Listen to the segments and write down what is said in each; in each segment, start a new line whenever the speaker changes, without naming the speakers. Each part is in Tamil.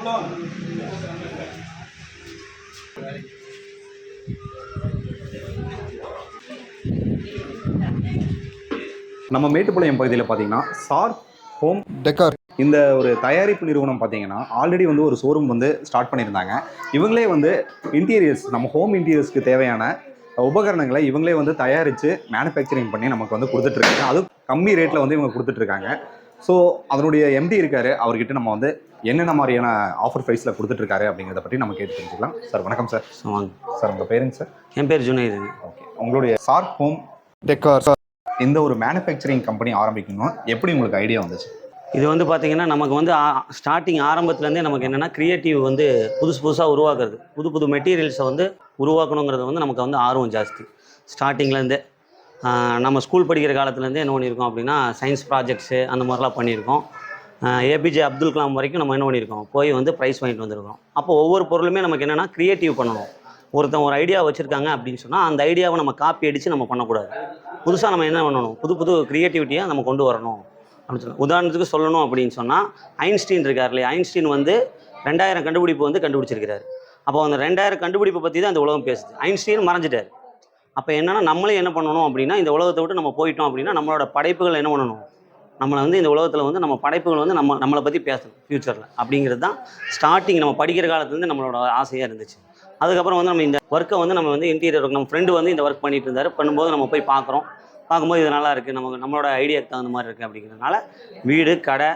நம்ம மேட்டுப்பாளையம் பகுதியில் பார்த்தீங்கன்னா சார் ஹோம் டெக்கார் இந்த ஒரு தயாரிப்பு நிறுவனம் பார்த்தீங்கன்னா ஆல்ரெடி வந்து ஒரு ஷோரூம் வந்து ஸ்டார்ட் பண்ணியிருந்தாங்க. இவங்களே வந்து இன்டீரியர்ஸ் நம்ம ஹோம் இன்டீரியர்ஸ்க்கு தேவையான உபகரணங்களை இவங்களே வந்து தயாரித்து மேனுஃபேக்சரிங் பண்ணி நமக்கு வந்து கொடுத்துட்ருக்காங்க. அதுவும் கம்மி ரேட்டில் வந்து இவங்க கொடுத்துட்ருக்காங்க. ஸோ அதனுடைய எம்டி இருக்காரு, அவர்கிட்ட நம்ம வந்து என்னென்ன மாதிரியான ஆஃபர் ப்ரைஸில் கொடுத்துட்ருக்காரு அப்படிங்கிறத பற்றி நம்ம கேட்டு தெரிஞ்சுக்கலாம். சார் வணக்கம் சார்.
வாங்க
சார். உங்கள் பேருங்க சார்?
என் பேர் ஜுனைது.
ஓகே. உங்களுடைய சார் ஹோம் டெக்கார் இந்த ஒரு மேனுஃபேக்சரிங் கம்பெனி ஆரம்பிக்கணும் எப்படி உங்களுக்கு ஐடியா வந்துச்சு?
இது வந்து பார்த்திங்கன்னா நமக்கு வந்து ஸ்டார்டிங் ஆரம்பத்துலேருந்தே நமக்கு என்னென்னா க்ரியேட்டிவ் வந்து புதுசாக உருவாக்குறது, புது மெட்டீரியல்ஸை வந்து உருவாக்கணுங்கிறது வந்து நமக்கு வந்து ஆர்வம் ஜாஸ்தி. ஸ்டார்டிங்லேருந்தே நம்ம ஸ்கூல் படிக்கிற காலத்துலேருந்தே என்ன பண்ணியிருக்கோம் அப்படின்னா சயின்ஸ் ப்ராஜெக்ட்ஸு அந்த மாதிரிலாம் பண்ணியிருக்கோம். ஏபிஜே அப்துல் கலாம் வரைக்கும் நம்ம என்ன பண்ணியிருக்கோம், போய் வந்து ப்ரைஸ் வாங்கிட்டு வந்திருக்கோம். அப்போ ஒவ்வொரு பொருளுமே நமக்கு என்னென்னா க்ரியேட்டிவ் பண்ணணும். ஒருத்தன் ஒரு ஐடியா வச்சுருக்காங்க அப்படின்னு சொன்னால் அந்த ஐடியாவை நம்ம காப்பி அடித்து நம்ம பண்ணக்கூடாது. புதுசாக நம்ம என்ன பண்ணணும், புது க்ரியேட்டிவிட்டியாக நம்ம கொண்டு வரணும் அப்படின்னு சொல்லலாம். உதாரணத்துக்கு சொல்லணும் அப்படின்னு சொன்னால் ஐன்ஸ்டீன் இருக்கார் இல்லையா, ஐன்ஸ்டீன் வந்து 2000 கண்டுபிடிப்பு வந்து கண்டுபிடிச்சிருக்கிறார். அப்போ அந்த 2000 கண்டுபிடிப்பை பற்றி தான் இந்த உலகம் பேசுது. ஐன்ஸ்டீன் மறைஞ்சிட்டார். அப்போ என்னென்னா நம்மளே என்ன பண்ணணும் அப்படின்னா இந்த உலகத்தை விட்டு நம்ம போயிட்டோம் அப்படின்னா நம்மளோட படைப்புகள் என்ன பண்ணணும், நம்மளை வந்து இந்த உலகத்தில் வந்து நம்ம படைப்புகள் வந்து நம்மளை பற்றி பேசணும் ஃப்யூச்சரில். அப்படிங்கிறது தான் ஸ்டார்டிங் நம்ம படிக்கிற காலத்துலேருந்து நம்மளோட ஆசையாக இருந்துச்சு. அதுக்கப்புறம் வந்து நம்ம இந்த ஒர்க்கை வந்து நம்ம வந்து இன்டீரியர் ஒர்க் நம்ம ஃப்ரெண்டு வந்து இந்த ஒர்க் பண்ணிட்டு இருந்தார். பண்ணும்போது நம்ம போய் பார்க்கும்போது இது நல்லா இருக்குது, நம்மளோட ஐடியாவுக்கு தகுந்த மாதிரி இருக்குது. அப்படிங்கிறதுனால வீடு, கடை,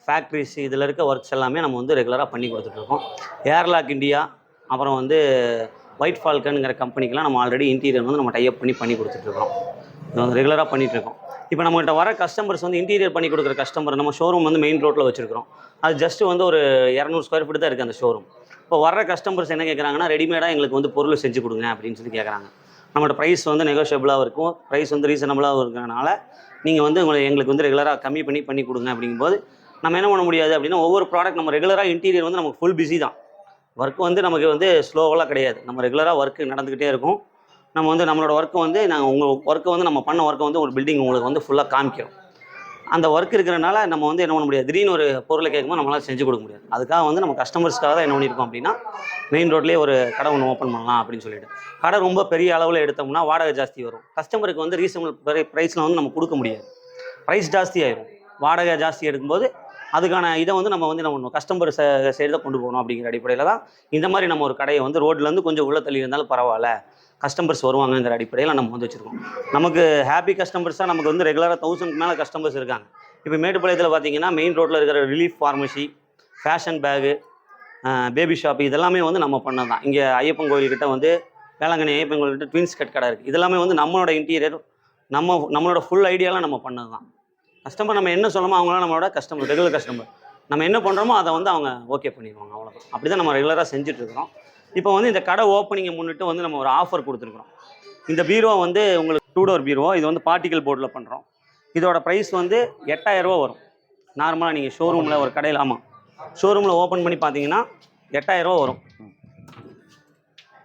ஃபேக்ட்ரிஸ் இதில் இருக்க ஒர்க்ஸ் எல்லாமே நம்ம வந்து ரெகுலராக பண்ணி கொடுத்துட்ருக்கோம். ஏர்லாக் இந்தியா, அப்புறம் வந்து ஒயிட் ஃபால்கனுங்கிற கம்பெனிக்கெலாம் நம்ம ஆல்ரெடி இன்டீரியர் வந்து நம்ம டைப் பண்ணி கொடுத்துட்ருக்கோம். இது வந்து ரெகுலராக பண்ணிகிட்ருக்கோம். இப்போ நம்மகிட்ட வர கஸ்டமர்ஸ் வந்து இன்டீரியர் பண்ணி கொடுக்குற கஸ்டமர் நம்ம ஷோரூம் வந்து மெயின் ரோட்டில் வச்சுருக்கிறோம். அது ஜஸ்ட்டு வந்து ஒரு 200 ஸ்கொயர் ஃபீட் தான் இருக்குது அந்த ஷோரூம். இப்போ வர்ற கஸ்டமர்ஸ் என்ன கேட்குறாங்கன்னா, ரெடிமேடாக எங்களுக்கு வந்து பொருள் செஞ்சு கொடுங்க அப்படின்னு சொல்லி கேட்குறாங்க. நம்மளோட ப்ரைஸ் வந்து நெகோஷியபிளாக இருக்கும், ப்ரைஸ் வந்து ரீசனபிளாகவும் இருக்கிறனால நீங்கள் வந்து எங்களுக்கு வந்து ரெகுலராக கம்மி பண்ணி கொடுங்க. அப்படிங்கும்போது நம்ம என்ன பண்ண முடியாது அப்படின்னா ஒவ்வொரு ப்ராடக்ட் நம்ம ரெகுலராக இன்டீரியர் வந்து நமக்கு ஃபுல் பிஸி தான். ஒர்க் வந்து நமக்கு வந்து ஸ்லோவெல்லாம் கிடையாது. நம்ம ரெகுலராக ஒர்க்கு நடந்துக்கிட்டே இருக்கும். நம்ம வந்து நம்மளோட ஒர்க்கை வந்து நாங்கள் உங்கள் ஒர்க்கை வந்து நம்ம பண்ண ஒர்க்கை வந்து ஒரு பில்டிங் உங்களுக்கு வந்து ஃபுல்லாக காமிக்கிறோம். அந்த ஒர்க் இருக்கிறனால நம்ம வந்து என்ன பண்ண முடியாது, திடீர்னு ஒரு பொருளை கேட்கும்போது நம்மளால் செஞ்சு கொடுக்க முடியாது. அதுக்காக வந்து நம்ம கஸ்டமர்ஸ்க்காக தான் என்ன பண்ணியிருக்கோம் அப்படின்னா மெயின் ரோட்லேயே ஒரு கடை ஒன்று ஓப்பன் பண்ணலாம் அப்படின்னு சொல்லிட்டு. கடை ரொம்ப பெரிய அளவில் எடுத்தோம்னா வாடகை ஜாஸ்தி வரும். கஸ்டமருக்கு வந்து ரீசனபிள் ப்ரைஸில் வந்து நம்ம கொடுக்க முடியாது. ப்ரைஸ் ஜாஸ்தி ஆயிடும். வாடகை ஜாஸ்தி எடுக்கும்போது அதுக்கான இதை வந்து நம்ம வந்து என்ன பண்ணணும், கஸ்டமர் சைடு தான் கொண்டு போகணும். அப்படிங்கிற அடிப்படையில் தான் இந்த மாதிரி நம்ம ஒரு கடையை வந்து ரோட்லேருந்து கொஞ்சம் உள்ள தள்ளி இருந்தாலும் பரவாயில்ல, கஸ்டமர்ஸ் வருவாங்கங்கிற அடிப்படையில் நம்ம வந்து வச்சுருக்கோம். நமக்கு ஹாப்பி கஸ்டமர்ஸாக நமக்கு வந்து ரெகுலராக 1000க்கு மேலே கஸ்டமர்ஸ் இருக்காங்க. இப்போ மேட்டுப்பாளையத்தில் பார்த்தீங்கன்னா மெயின் ரோட்டில் இருக்கிற relief pharmacy, fashion bag, baby shop இதெல்லாமே வந்து நம்ம பண்ணது தான். இங்கே ஐயப்பன் கோயில்கிட்ட வந்து வேளாங்கண்ணி ஐயப்பன் கோயில்கிட்ட ட்வின்ஸ் கட் கடை இருக்குது. இதெல்லாமே வந்து நம்மளோட இன்டீரியர் நம்மளோட ஃபுல் ஐடியாலாம் நம்ம பண்ணது தான். கஸ்டமர் நம்ம என்ன சொல்லணுமோ அவங்களாம் நம்மளோட கஸ்டமர், ரெகுலர் கஸ்டமர். நம்ம என்ன பண்ணுறோமோ அதை வந்து அவங்க ஓகே பண்ணிடுவாங்க. அவ்வளோதான். அப்படி தான் நம்ம ரெகுலராக செஞ்சுட்ருக்கிறோம். இப்போ வந்து இந்த கடை ஓப்பனிங்கை முன்னிட்டு வந்து நம்ம ஒரு ஆஃபர் கொடுத்துருக்குறோம். இந்த பீரோ வந்து உங்களுக்கு 2 டோர் பீரோ, இது வந்து பார்ட்டிக்கல் போர்டில் பண்ணுறோம். இதோட ப்ரைஸ் வந்து 8000 ரூபா வரும். நார்மலாக நீங்கள் ஷோரூமில் ஒரு கடையில் ஷோரூமில் ஓப்பன் பண்ணி பார்த்தீங்கன்னா 8000 ரூபா வரும்.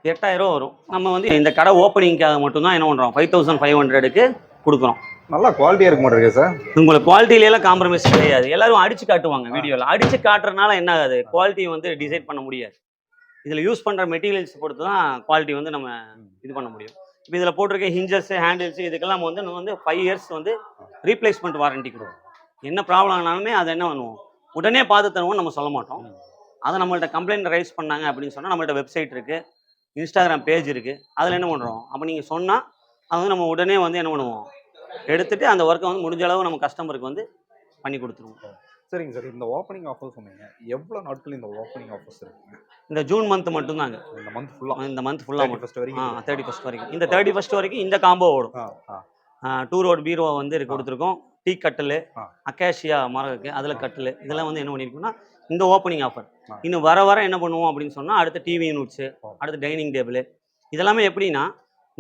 8000 ரூபா வரும். நம்ம வந்து இந்த கடை ஓப்பனிங்காக மட்டும்தான் என்ன பண்ணுறோம், 5500க்கு கொடுக்குறோம்.
நல்லா குவாலிட்டியாக இருக்க மாட்டேங்குது சார்.
உங்களுக்கு குவாலிட்டியிலாம் காம்ப்ரமைஸ் கிடையாது. எல்லாரும் அடிச்சு காட்டுவாங்க வீடியோவில். அடிச்சு காட்டுறதுனால என்ன ஆகுது, குவாலிட்டி வந்து டிசைட் பண்ண முடியாது. இதில் யூஸ் பண்ணுற மெட்டீரியல்ஸ் பொறுத்து தான் குவாலிட்டி வந்து நம்ம இது பண்ண முடியும். இப்போ இதில் போட்டிருக்க ஹிஞ்சஸ், ஹேண்டில்ஸ் இதுக்கெல்லாம் வந்து நம்ம வந்து 5 இயர்ஸ் வந்து ரீப்ளேஸ்மெண்ட் வாரண்டி கொடுக்கும். என்ன ப்ராப்ளம் ஆனாலுமே அதை என்ன பண்ணுவோம், உடனே பார்த்து தருவோம் நம்ம சொல்ல மாட்டோம். அதை நம்மள்ட்ட கம்ப்ளைண்ட் ரைஸ் பண்ணாங்க அப்படின்னு சொன்னால் நம்மள்ட்ட வெப்சைட் இருக்குது, இன்ஸ்டாகிராம் பேஜ் இருக்குது. அதில் என்ன பண்ணுறோம், அப்போ நீங்கள் சொன்னால் அது வந்து நம்ம உடனே வந்து என்ன பண்ணுவோம், எடுத்துகிட்டு அந்த ஒர்க்கை வந்து முடிஞ்ச அளவு நம்ம கஸ்டமருக்கு வந்து பண்ணி கொடுத்துருவோம்.
சரிங்க சார். இந்த ஓப்பனிங் ஆஃபர் சொன்னீங்க, எவ்வளோ நாட்கள் இந்த ஓப்பனிங் ஆஃபர்ஸ் இருக்குங்க?
இந்த ஜூன் மந்த் மட்டும்தாங்க.
இந்த மந்த் ஃபுல்லாக
31st வரைக்கும். இந்த 31st வரைக்கும் இந்த காம்போ ஓடும். 2 ரோட் பீரோ வந்து கொடுத்துருக்கோம். டீ கட்டில், அக்காஷியா மரம் இருக்குது, அதில் கட்டில், இதெல்லாம் வந்து என்ன பண்ணியிருக்கோம்னா இந்த ஓப்பனிங் ஆஃபர். இன்னும் வர என்ன பண்ணுவோம் அப்படின்னு சொன்னால் அடுத்த டிவி யூனிட்ஸு, அடுத்த டைனிங் டேபிள், இதெல்லாமே எப்படின்னா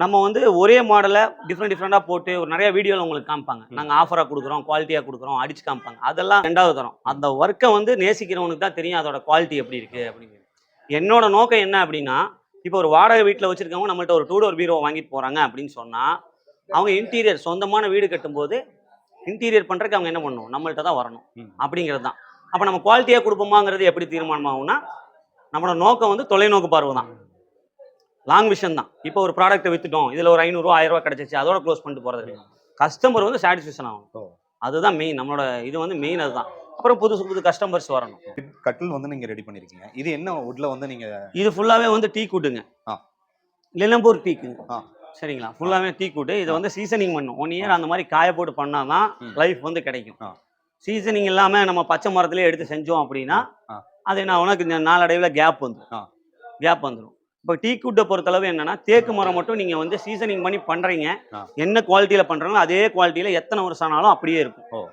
நம்ம வந்து ஒரே மாடலை டிஃப்ரெண்ட்டாக போட்டு ஒரு நிறைய வீடியோவில் உங்களுக்கு காமிப்பாங்க. நாங்கள் ஆஃபராக கொடுக்குறோம், குவாலிட்டியாக கொடுக்குறோம், அடிச்சு காமிப்பாங்க. அதெல்லாம் 2வது தரோம். அந்த ஒர்க்கை வந்து நேசிக்கிறவனுக்கு தான் தெரியும் அதோட குவாலிட்டி எப்படி இருக்குது அப்படிங்கிறது. என்னோட நோக்கம் என்ன அப்படின்னா, இப்போ ஒரு வாடகை வீட்டில் வச்சுருக்கவங்க நம்மள்ட்ட ஒரு 2 டோர் பீரோ வாங்கிட்டு போகிறாங்க அப்படின்னு சொன்னால் அவங்க இன்டீரியர் சொந்தமான வீடு கட்டும்போது இன்டீரியர் பண்ணுறதுக்கு அவங்க என்ன பண்ணணும், நம்மள்ட்ட தான் வரணும். அப்படிங்கிறது தான். அப்போ நம்ம குவாலிட்டியாக கொடுப்போமாங்கிறது எப்படி தீர்மானம் ஆகும்னா நம்மளோட நோக்கம் வந்து தொலைநோக்கு பார்வை தான், லாங் விஷன் தான். இப்போ ஒரு ப்ராடக்ட்டை வித்துட்டோம், இதில் ஒரு 500 ரூபா 1000 ரூபா கிடைச்சிச்சு, அதோட க்ளோஸ் பண்ணிட்டு போகிறது. கஸ்டமர் வந்து சாட்டிஸ்ஃபேக்ஷன் ஆகும், அதுதான் மெயின். நம்மளோட இது வந்து மெயின் அதுதான். அப்புறம் புதுசு புது கஸ்டமர்ஸ் வரணும்.
கட்டில் வந்து நீங்க ரெடி பண்ணிருக்கீங்க. இது என்ன வுட்ல வந்து நீங்க?
இது ஃபுல்லாவே வந்து டீ கூட்டுங்க, லெனம்பூர் டீக்குங்க. சரிங்களா, ஃபுல்லாவே டீ கூட்டு. இதை வந்து சீசனிங் பண்ணும் 1 இயர் அந்த மாதிரி காய போட்டு பண்ணாதான் லைஃப் வந்து கிடைக்கும். சீசனிங் இல்லாம நம்ம பச்சை மரத்திலே எடுத்து செஞ்சோம் அப்படின்னா அது என்ன உனக்கு நாளடைவில் கேப் வந்துடும். இப்போ டீ கூட்டை பொறுத்தளவு என்னன்னா, தேக்கு மரம் மட்டும் நீங்க வந்து சீசனிங் பண்ணி பண்றீங்க, என்ன குவாலிட்டியில பண்றாங்களோ அதே குவாலிட்டியில எத்தனை வருஷம் ஆனாலும் அப்படியே இருக்கும்.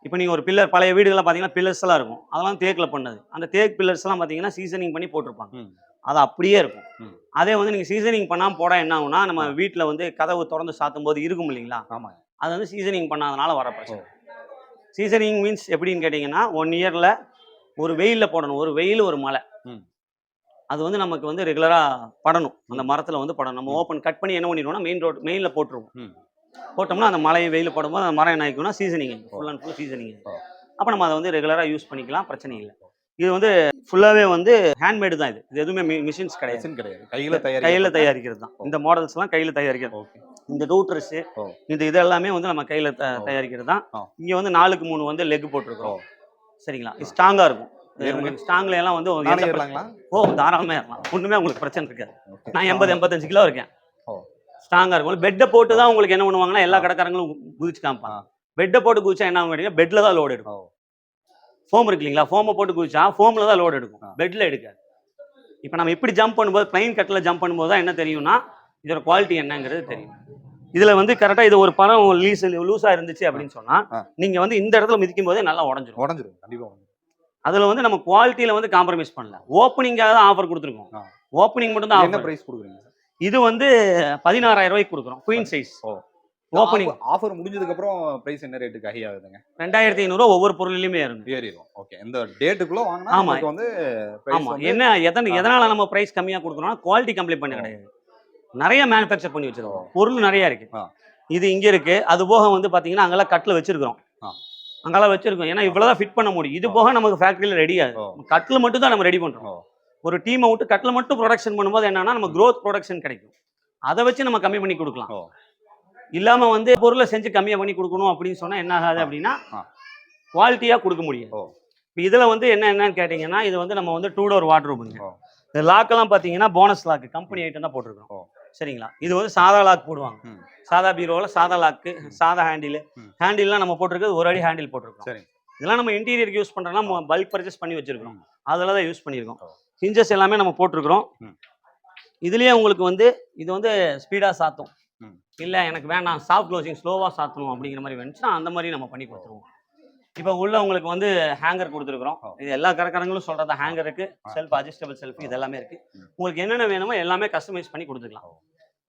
இப்போ நீங்கள் ஒரு பில்லர், பழைய வீடுகள்லாம் பார்த்தீங்கன்னா பில்லர்ஸ் எல்லாம் இருக்கும், அதெல்லாம் தேக்கில் பண்ணது. அந்த தேக் பில்லர்ஸ் எல்லாம் பார்த்தீங்கன்னா சீசனிங் பண்ணி போட்டிருப்பாங்க, அது அப்படியே இருக்கும். அதே வந்து நீங்கள் சீசனிங் பண்ணாமல் போட என்ன ஆகும்னா, நம்ம வீட்டில் வந்து கதவு திறந்து சாத்தும் போது இருக்கும் இல்லைங்களா, அது வந்து சீசனிங் பண்ணாதனால வர பிரச்சனை. சீசனிங் மீன்ஸ் எப்படின்னு கேட்டிங்கன்னா, 1 இயரில் ஒரு வெயிலில் போடணும், ஒரு வெயில் ஒரு மழை, அது வந்து நமக்கு வந்து ரெகுலராக படணும், அந்த மரத்தில் வந்து படணும். நம்ம ஓப்பன் கட் பண்ணி என்ன பண்ணிடுவோம்னா மெயினில் போட்டுருவோம். போட்டோம்னா அந்த மழை வெயில் போடும்போது அந்த மரம் என்ன ஆகிக்கும்னா seasoning, full and full seasoning. அப்போ நம்ம அதை வந்து ரெகுலராக யூஸ் பண்ணிக்கலாம், பிரச்சனை இல்லை. இது வந்து ஃபுல்லாகவே வந்து ஹேண்ட்மேடு தான். இது எதுவுமே மிஷின்ஸ் கிடையாது, கையில் தயாரிக்கிறது தான். இந்த மாடல்ஸ்லாம் கையில் தயாரிக்கிறது. இந்த ரூட்டர்ஸு இது எல்லாமே வந்து நம்ம கையில் தயாரிக்கிறது தான். இங்கே வந்து 4க்கு 3 வந்து லெக் போட்டிருக்கோம். சரிங்களா, இது ஸ்ட்ராங்காக இருக்கும். ஸ்ட்ராங்ல எல்லாம் வந்து தாராளமாக ஏறலாம், ஒன்றுமே உங்களுக்கு பிரச்சனை இருக்காது. நான் 80-85 கிலோ இருக்கேன், ஸ்ட்ராங்காக இருக்கும். பெட்டை போட்டு தான் உங்களுக்கு என்ன பண்ணுவாங்கன்னா எல்லா கடைக்காரங்களும் குதிச்சு காமிப்பாங்க. பெட்டை போட்டு குதிச்சா என்ன ஆகும், பெட்டில் தான் லோடு எடுக்கும். ஃபோம் இருக்கு இல்லைங்களா, ஃபோமை போட்டு குதிச்சா ஃபோமில் தான் லோடு எடுக்கும், பெட்டில் எடுக்காது. இப்போ நம்ம இப்படி ஜம்ப் பண்ணும்போது, பிளைன் கட்டில் ஜம்ப் பண்ணும்போது தான் என்ன தெரியும்னா இதோட குவாலிட்டி என்னங்கிறது தெரியும். இதில் வந்து கரெக்டாக இது ஒரு பழம் லூஸாக இருந்துச்சு அப்படின்னு சொன்னால் நீங்கள் வந்து இந்த இடத்துல மிதிக்கும் போதே நல்லா உடஞ்சிரும்.
கண்டிப்பாக.
அதில் வந்து நம்ம குவாலிட்டியில் வந்து காம்ப்ரமைஸ் பண்ணல, ஓப்பனிங்காக தான் ஆஃபர் கொடுத்துருக்கோம். ஓப்பனிங் மட்டும் தான்.
என்ன பிரைஸ் கொடுக்குறீங்க? இது
வந்து 16,000 ரூபாய்க்கு கொடுக்குறோம், குயின் சைஸ். ஓப்பனிங்
ஆஃபர் முடிஞ்சதுக்கு அப்புறம் பிரைஸ் என்ன ரேட்டுக்கு ஹை ஆகுதுங்க?
2,500 ஒவ்வொரு பொருளிலுமே ஏறிடும்.
ஓகே, இந்த டேட்டுக்குள்ள வாங்கினா நமக்கு வந்து
ஆமா. என்ன எதனால நம்ம பிரைஸ் கம்மியா கொடுக்குறோம்னா குவாலிட்டி கம்ப்ளைண்ட் பண்ண கிடையாது, நிறைய மேனுஃபேக்சர் பண்ணி வச்சிருக்கோம், பொருள் நிறைய இருக்கு. இது இங்க இருக்கு, அது போக வந்து பாத்தீங்கன்னா அங்கெல்லாம் கட்டில் வச்சிருக்கிறோம், அங்கெல்லாம் வச்சிருக்கோம். ஏன்னா இவ்வளவுதான் ஃபிட் பண்ண முடியும். இது போக நமக்கு ஃபேக்டரியில ரெடி ஆகுது, கட்டில் மட்டும் தான் நம்ம ரெடி பண்றோம். ஒரு டீமை விட்டு கட்டில் மட்டும் ப்ரொடக்ஷன் பண்ணும்போது என்னன்னா நம்ம க்ரோத் ப்ரொடக்ஷன் கிடைக்கும், அதை வச்சு நம்ம கம்மி பண்ணி கொடுக்கலாம். இல்லாம வந்து பொருளை செஞ்சு கம்மியா பண்ணி கொடுக்கணும் அப்படின்னு சொன்னா என்ன ஆகாது அப்படின்னா குவாலிட்டியா கொடுக்க முடியும். இப்போ இதுல வந்து என்னன்னு கேட்டீங்கன்னா, இது வந்து நம்ம வந்து 2 டோர் வார்ட்ரோபுங்க. இந்த லாக்கெல்லாம் பாத்தீங்கன்னா போனஸ் லாக், கம்பெனி ஐட்டம் தான் போட்டிருக்கோம். சரிங்களா, இது வந்து சாதா லாக் போடுவாங்க, சாதா பீரோவில் சாதா லாக்கு, சாதா ஹேண்டில்லாம் நம்ம போட்டிருக்கிறது 1 அடி ஹேண்டில் போட்டிருக்கோம். இதெல்லாம் நம்ம இன்டீரியருக்கு யூஸ் பண்றோம்னா பல்க் பர்ச்சேஸ் பண்ணி வச்சிருக்கோம், அதில் தான் யூஸ் பண்ணியிருக்கோம். ஹிஞ்சஸ் எல்லாமே நம்ம போட்டிருக்கிறோம். இதுலயே உங்களுக்கு வந்து இது வந்து ஸ்பீடா சாத்தும், இல்லை எனக்கு வேணாம் சாஃப்ட் க்ளோசிங் ஸ்லோவாக சாத்தணும் அப்படிங்கிற மாதிரி வேணுச்சுன்னா அந்த மாதிரி நம்ம பண்ணி கொடுத்துருவோம். இப்போ உள்ள உங்களுக்கு வந்து ஹேங்கர் கொடுத்துருக்குறோம், இது எல்லா கடைக்காரங்களும் சொல்கிறது ஹேங்கர் இருக்குது, செல்ஃப் அட்ஜஸ்டபிள் செல்ஃப் இது எல்லாமே இருக்குது. உங்களுக்கு என்னென்ன வேணுமோ எல்லாமே கஸ்டமைஸ் பண்ணி கொடுத்துக்கலாம்.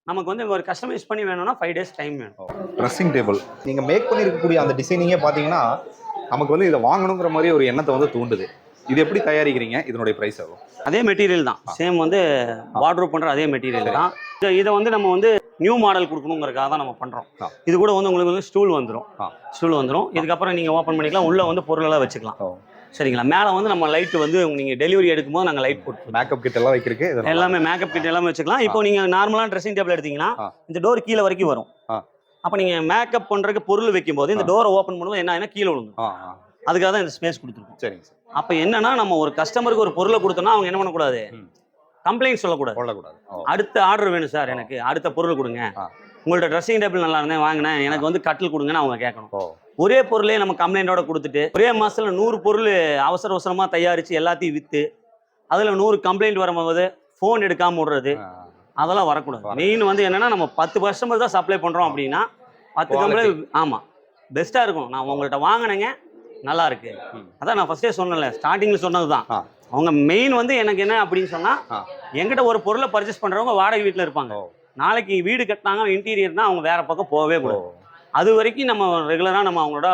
நமக்கு வந்து ஒரு கஸ்டமைஸ் பண்ணி வேணும்னா 5 days டைம் வேணும்.
ட்ரெஸ்ஸிங் டேபிள் நீங்கள் மேக் பண்ணியிருக்கக்கூடிய அந்த டிசைனிங்கே பார்த்தீங்கன்னா நமக்கு வந்து இதை வாங்கணுங்கிற மாதிரி ஒரு எண்ணத்தை வந்து தூண்டுது. இது எப்படி தயாரிக்கிறீங்க, இதனுடைய ப்ரைஸ் ஆகும்?
அதே மெட்டீரியல் தான், சேம் வந்து வார்ட்ரோப் பண்ணுற அதே மெட்டீரியல் தான். இதை வந்து நம்ம வந்து நியூ மாடல் கொடுக்கணுங்கிறதுக்காக தான் நம்ம பண்ணுறோம். இது கூட வந்து உங்களுக்கு வந்து ஸ்டூல் வந்துடும். இதுக்கப்புறம் நீங்கள் ஓப்பன் பண்ணிக்கலாம், உள்ளே வந்து பொருளெல்லாம் வச்சுக்கலாம். சரிங்களா, மேலே வந்து நம்ம லைட் வந்து நீங்கள் டெலிவரி எடுக்கும்போது நாங்கள் லைட் போட்டு
மேக்கப் கிட் எல்லாம் வைக்கிறதுக்கு
எல்லாமே மேக்கப் கிட் எல்லாமே வச்சுக்கலாம். இப்போ நீங்கள் நார்மலான ட்ரெஸ்ஸிங் டேபிள் எடுத்தீங்கன்னா இந்த டோர் கீழே வரைக்கும் வரும். அப்போ நீங்கள் மேக்கப் பண்ணுறதுக்கு பொருள் வைக்கும்போது இந்த டோரை ஓப்பன் பண்ணும்போது என்ன ஆகுனா கீழே விழுங்க, அதுக்காக தான் இந்த ஸ்பேஸ் கொடுத்துருக்கோம்.
சரிங்க சார்.
அப்போ என்னன்னா நம்ம ஒரு கஸ்டமருக்கு ஒரு பொருளை கொடுத்தோம்னா அவங்க என்ன பண்ணக்கூடாது, கம்ப்ளைண்ட் சொல்லக்கூடாது. அடுத்த ஆர்டர் வேணும் சார், எனக்கு அடுத்த பொருள் கொடுங்க, உங்கள்ட்ட ட்ரெஸ்ஸிங் டேபிள் நல்லா இருந்தேன் வாங்கினேன், எனக்கு வந்து கட்டில் கொடுங்கன்னு அவங்க கேட்கணும். ஒரே பொருளே நம்ம கம்ப்ளைண்டோட கொடுத்துட்டு ஒரே மாசத்துல 100 பொருள் அவசரமா தயாரிச்சு எல்லாத்தையும் வித்து அதுல 100 கம்ப்ளைண்ட் வரும்போது ஃபோன் எடுக்காம விடுறது, அதெல்லாம் வரக்கூடாது. மெயின் வந்து என்னன்னா நம்ம 10 கஸ்டமர் தான் சப்ளை பண்றோம் அப்படின்னா 10 கம்ப்ளைண்ட் ஆமா பெஸ்டா இருக்கும். நான் உங்கள்கிட்ட வாங்கினேங்க நல்லா இருக்கு, அதான் நான் ஃபர்ஸ்டே சொன்னேன்ல, ஸ்டார்டிங்ல சொன்னதுதான். அவங்க மெயின் வந்து எனக்கு என்ன அப்படின்னு சொன்னா, எங்கிட்ட ஒரு பொருளை பர்ச்சேஸ் பண்றவங்க வாடகை வீட்டுல இருப்பாங்க, நாளைக்கு வீடு கட்டினாங்க இன்டீரியர்னா அவங்க வேற பக்கம் போகவே கூடாது. அது வரைக்கும் நம்ம ரெகுலரா நம்ம அவங்களோட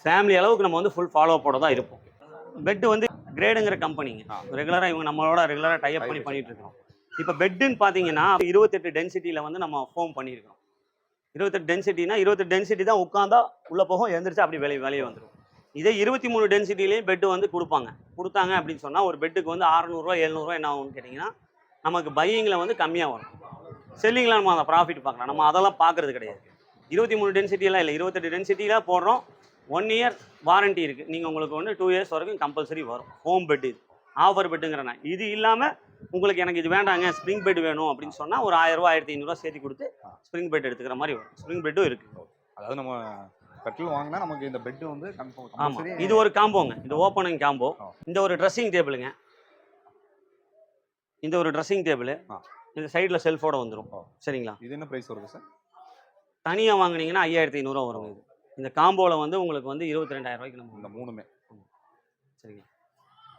ஃபேமிலி அளவுக்கு நம்ம வந்து ஃபுல் ஃபாலோ போட தான் இருப்போம். பெட்டு வந்து கிரேடுங்கிற கம்பெனிங்க, ரெகுலரா இவங்க நம்மளோட ரெகுலரா டைப் பண்ணிட்டு இருக்கோம். இப்போ பெட்டுன்னு பாத்தீங்கன்னா 28 டென்சிட்டியில வந்து நம்ம ஃபோம் பண்ணியிருக்கோம். 28 டென்சிட்டினா 28 டென்சிட்டி தான் உட்காந்தா உள்ள போகும், எழுந்திரிச்சா அப்படி வெளியே வந்துடும். இதே 23 டென்சிட்டிலையும் பெட்டு வந்து கொடுத்தாங்க அப்படின்னு சொன்னால் ஒரு பெட்டுக்கு வந்து 600 700 என்ன ஆகும்னு கேட்டிங்கன்னா நமக்கு பையிங்கில் வந்து கம்மியாக வரும். செல்லிங்கில் நம்ம அதை ப்ராஃபிட் பார்க்கலாம். நம்ம அதெல்லாம் பார்க்குறது கிடையாது. 23 டென்சிட்டியெல்லாம் இல்லை, 28 டென்சிட்டியில் போடுறோம். 1 இயர் வாரண்ட்டி இருக்குது. நீங்கள் உங்களுக்கு வந்து 2 இயர்ஸ் வரைக்கும் கம்பல்சரி வரும். ஹோம் பெட் இது ஆஃபர் பெட்டுங்கிறனா. இது இல்லாமல் உங்களுக்கு எனக்கு இது வேண்டாங்க ஸ்ப்ரிங் பெட் வேணும் அப்படின்னு சொன்னால் ஒரு 1000 ரூபா 1500 சேர்த்து கொடுத்து ஸ்ப்ரிங் பெட் எடுத்துக்கிற மாதிரி வரும். ஸ்ப்ரிங் பெட்டும் இருக்குது.
அதாவது நம்ம கட்டில் வாங்கினா நமக்கு இந்த பெட் வந்து
ஆமாம், இது ஒரு காம்போங்க. இது ஓப்பனிங் காம்போ. இந்த ஒரு ட்ரெஸ்ஸிங் டேபிளுங்க. இந்த ஒரு ட்ரெஸ்ஸிங் டேபிள் இந்த சைடில் செல்ஃபோட வந்துடும். சரிங்களா?
இது என்ன ப்ரைஸ் வருது சார்?
தனியாக வாங்கினீங்கன்னா 5500 வரும். இது இந்த காம்போவில் வந்து உங்களுக்கு வந்து 22,000 ரூபாய்க்கு நம்ம
இந்த மூணுமே.
சரிங்களா?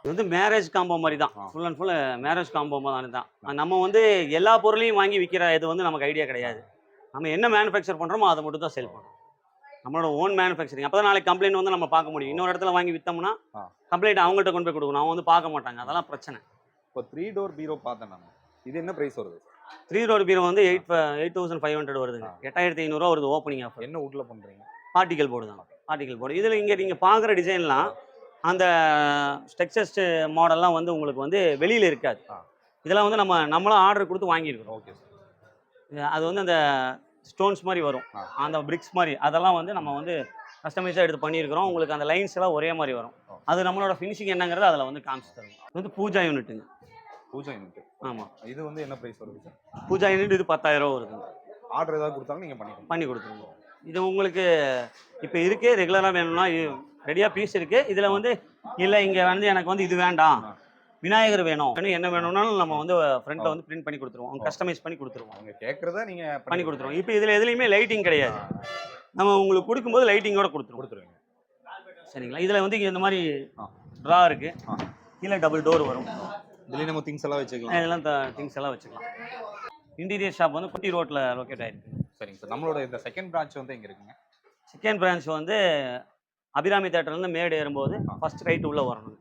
இது வந்து மேரேஜ் காம்போ மாதிரி தான். Full and full marriage combo மாதிரி தான். நம்ம வந்து எல்லா பொருளையும் வாங்கி விற்கிற இது வந்து நமக்கு ஐடியா கிடையாது. நம்ம என்ன மேனுஃபேக்சர் பண்ணுறோமோ அதை மட்டும் தான் சேல் பண்ணுறோம். நம்மளோட ஓன் மேனுஃபேக்சரிங். அப்போ தான் நாளைக்கு கம்ப்ளைண்ட் வந்து நம்ம பார்க்க முடியும். இன்னொரு இடத்துல வாங்கி விற்றோம்னா கம்ப்ளைண்ட் அவங்கள்ட்ட கொண்டு போய் கொடுக்கணும். அவங்க வந்து பார்க்க மாட்டாங்க. அதெல்லாம் பிரச்சனை.
இப்போ 3 டோர் பீரோ பார்த்தேன் நான். இது என்ன ப்ரைஸ் வருது?
3 டோர் பீரோ வந்து 8500 வருதுங்க. 8500 வருது ஓப்பனிங் ஆஃபர்.
என்ன வுட்ல பண்ணுறீங்க?
பார்ட்டிகல் போர்டு தான். Particle board. இதில் இங்கே நீங்கள் பார்க்குற டிசைன்லாம் அந்த ஸ்ட்ரக்சர்ஸ்ட் மாடல்லாம் வந்து உங்களுக்கு வந்து வெளியில் இருக்காது. இதெல்லாம் வந்து நம்மளும் ஆர்டர் கொடுத்து வாங்கியிருக்கிறோம்.
Okay sir.
அது வந்து அந்த ஸ்டோன்ஸ் மாதிரி வரும், அந்த பிரிக்ஸ் மாதிரி. அதெல்லாம் வந்து நம்ம வந்து கஸ்டமைஸாக எடுத்து பண்ணியிருக்கிறோம். உங்களுக்கு அந்த லைன்ஸ் எல்லாம் ஒரே மாதிரி வரும். அது நம்மளோட ஃபினிஷிங் என்னங்கிறது அதில் வந்து காமிச்சு தரும். இது வந்து பூஜா யூனிட்டுங்க.
பூஜா யூனிட்.
ஆமாம்.
இது வந்து என்ன ப்ரைஸ் வருது சார்?
பூஜா யூனிட் இது 10,000 ரூபா வருதுங்க.
ஆர்டர் ஏதாவது கொடுத்தாலும் நீங்கள் பண்ணி
கொடுத்துருங்க. இது உங்களுக்கு இப்போ இருக்கே ரெகுலராக வேணும்னா ரெடியாக பீஸ் இருக்குது. இதில் வந்து இல்லை இங்கே வந்து எனக்கு வந்து இது வேண்டாம், விநாயகர் வேணும், என்ன வேணும்னாலும் நம்ம வந்து ஃப்ரண்ட்டில் வந்து பிரிண்ட் பண்ணி கொடுத்துருவோம். அவங்க கஸ்டமைஸ் பண்ணி கொடுத்துருவோம்.
அவங்க கேட்குறத நீங்கள்
பண்ணி கொடுத்துருவோம். இப்போ இதில் எதுலேயுமே லைட்டிங் கிடையாது. நம்ம உங்களுக்கு கொடுக்கும்போது லைட்டிங்கோட கொடுத்துருவீங்க. சரிங்களா? இதில் வந்து இங்கே இந்த மாதிரி ட்ரா இருக்குது. கீழே டபுள் டோர் வரும்.
இதுலேயும் நம்ம திங்ஸ் எல்லாம் வச்சுக்கலாம்.
இதெல்லாம் திங்ஸ் எல்லாம் வச்சுக்கலாம். இன்டீரியர் ஷாப் வந்து குட்டி ரோட்டில் லொக்கேட் ஆகிருக்கு.
சரிங்க சார். நம்மளோட இந்த செகண்ட் பிரான்ச் வந்து எங்கே இருக்குங்க?
செகண்ட் பிரான்ச் வந்து அபிராமி தேட்டர்லேருந்து மேடு ஏறும்போது ஃபர்ஸ்ட் ரைட் உள்ளே வரணும்.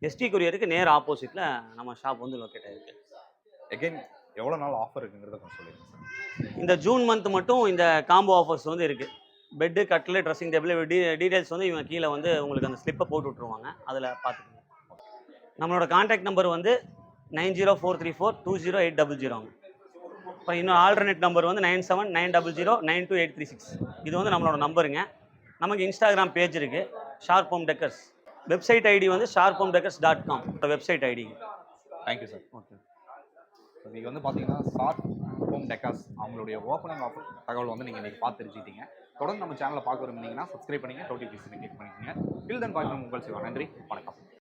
எஸ்டி கொரியருக்கு நேர் ஆப்போசிட்டில் நம்ம ஷாப் வந்து லொக்கேட் ஆகிருக்கு.
எகைன் எவ்வளோ நாள் ஆஃபர் இருக்குங்கிறத கொஞ்சம் சொல்லுங்கள் சார்.
இந்த ஜூன் மந்த் மட்டும் இந்த காம்போ ஆஃபர்ஸ் வந்து இருக்குது. பெட்டு, கட்டில், ட்ரெஸ்ஸிங் டேபிள் டீடைல்ஸ் வந்து இவங்க கீழே வந்து உங்களுக்கு அந்த ஸ்லிப்பை போட்டு விட்ருவாங்க. அதில் பார்த்துக்கோங்க. நம்மளோட கான்டாக்ட் நம்பர் வந்து 9043420800. அப்புறம் இன்னும் ஆல்டர்னேட் நம்பர் வந்து 9790092836. இது வந்து நம்மளோட நம்பருங்க. நமக்கு இன்ஸ்டாகிராம் பேஜ் இருக்குது, sharp home decors. Website ID வந்து sharphomedecors.com website ID.
Thank you sir. Okay. நீங்கள் வந்து பார்த்தீங்கன்னா ஷார்ப் ஹோம் டெக்கர்ஸ் அவங்களுடைய ஓப்பனிங் ஆஃபர் தகவல் வந்து நீங்கள் இன்றைக்கி பார்த்து தெரிஞ்சுக்கிட்டீங்க. தொடர்ந்து நம்ம சேனலை பார்க்க விரும்புனீங்கன்னா சப்ஸ்கிரைப் பண்ணிங்க, நோட்டிஃபிகேஷனை கிளிக் பண்ணிக்கோங்க. டில் தென் பாய் ஃப்ரம் உங்கள் சிவா. நன்றி, வணக்கம்.